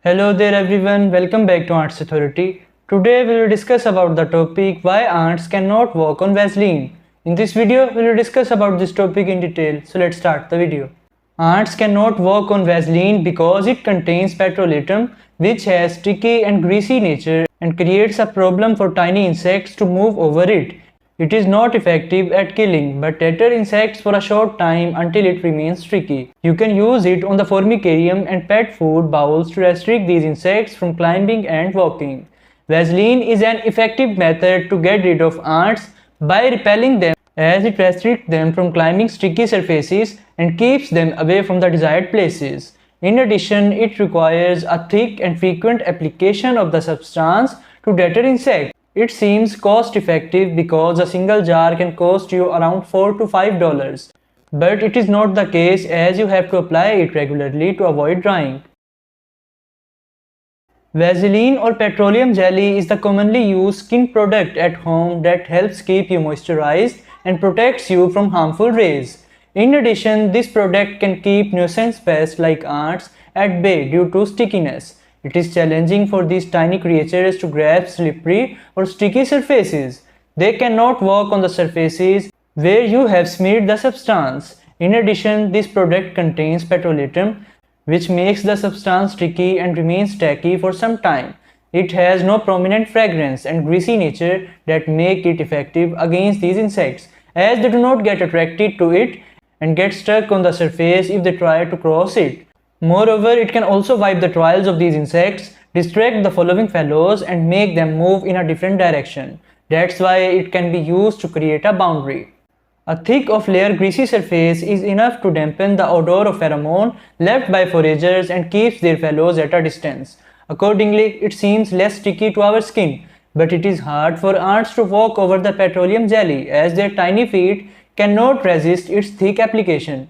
Hello there everyone, welcome back to Ants Authority. Today we will discuss about the topic why ants cannot walk on Vaseline. In this video we will discuss about this topic in detail, so let's start the video. Ants cannot walk on Vaseline because it contains petrolatum, which has sticky and greasy nature and creates a problem for tiny insects to move over it. It is not effective at killing but deter insects for a short time until it remains sticky. You can use it on the formicarium and pet food bowls to restrict these insects from climbing and walking. Vaseline is an effective method to get rid of ants by repelling them, as it restricts them from climbing sticky surfaces and keeps them away from the desired places. In addition, it requires a thick and frequent application of the substance to deter insects. It seems cost effective because a single jar can cost you around $4 to $5. But it is not the case, as you have to apply it regularly to avoid drying. Vaseline or petroleum jelly is the commonly used skin product at home that helps keep you moisturized and protects you from harmful rays. In addition, this product can keep nuisance pests like ants at bay due to stickiness. It is challenging for these tiny creatures to grab slippery or sticky surfaces. They cannot walk on the surfaces where you have smeared the substance. In addition, this product contains petrolatum, which makes the substance sticky and remains tacky for some time. It has no prominent fragrance and greasy nature that make it effective against these insects, as they do not get attracted to it and get stuck on the surface if they try to cross it. Moreover, it can also wipe the trails of these insects, distract the following fellows and make them move in a different direction. That's why it can be used to create a boundary. A thick of layer greasy surface is enough to dampen the odor of pheromone left by foragers and keeps their fellows at a distance. Accordingly, it seems less sticky to our skin, but it is hard for ants to walk over the petroleum jelly, as their tiny feet cannot resist its thick application.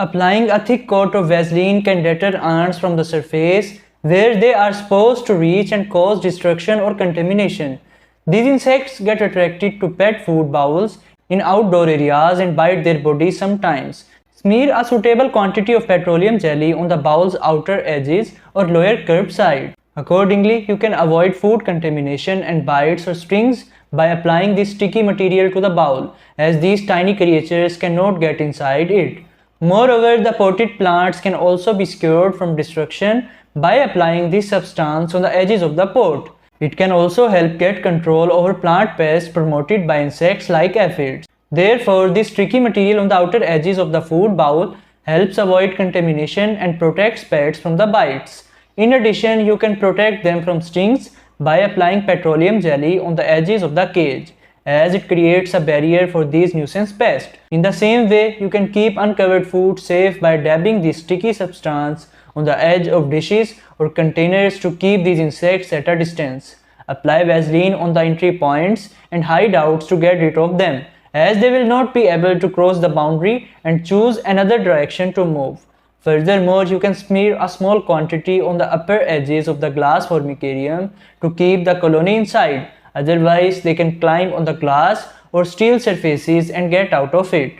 Applying a thick coat of Vaseline can deter ants from the surface where they are supposed to reach and cause destruction or contamination. These insects get attracted to pet food bowls in outdoor areas and bite their bodies sometimes. Smear a suitable quantity of petroleum jelly on the bowl's outer edges or lower curved side. Accordingly, you can avoid food contamination and bites or stings by applying this sticky material to the bowl, as these tiny creatures cannot get inside it. Moreover, the potted plants can also be secured from destruction by applying this substance on the edges of the pot. It can also help get control over plant pests promoted by insects like aphids. Therefore, this sticky material on the outer edges of the food bowl helps avoid contamination and protects pets from the bites. In addition, you can protect them from stings by applying petroleum jelly on the edges of the cage, as it creates a barrier for these nuisance pests. In the same way, you can keep uncovered food safe by dabbing this sticky substance on the edge of dishes or containers to keep these insects at a distance. Apply Vaseline on the entry points and hideouts to get rid of them, as they will not be able to cross the boundary and choose another direction to move. Furthermore, you can smear a small quantity on the upper edges of the glass formicarium to keep the colony inside. Otherwise, they can climb on the glass or steel surfaces and get out of it.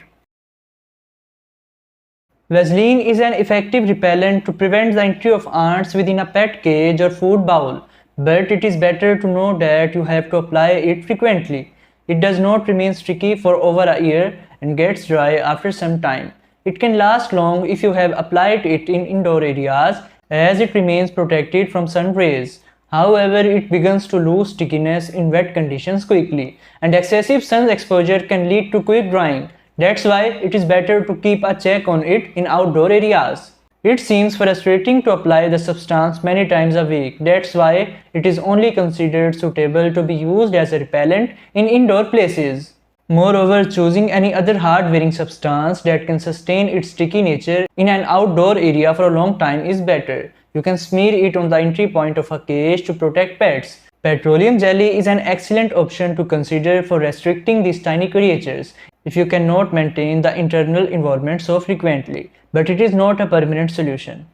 Vaseline is an effective repellent to prevent the entry of ants within a pet cage or food bowl, but it is better to know that you have to apply it frequently. It does not remain sticky for over a year and gets dry after some time. It can last long if you have applied it in indoor areas, as it remains protected from sun rays. However, it begins to lose stickiness in wet conditions quickly, and excessive sun exposure can lead to quick drying. That's why it is better to keep a check on it in outdoor areas. It seems frustrating to apply the substance many times a week. That's why it is only considered suitable to be used as a repellent in indoor places. Moreover, choosing any other hard-wearing substance that can sustain its sticky nature in an outdoor area for a long time is better. You can smear it on the entry point of a cage to protect pets. Petroleum jelly is an excellent option to consider for restricting these tiny creatures if you cannot maintain the internal environment so frequently, but it is not a permanent solution.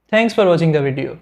Thanks for watching the video.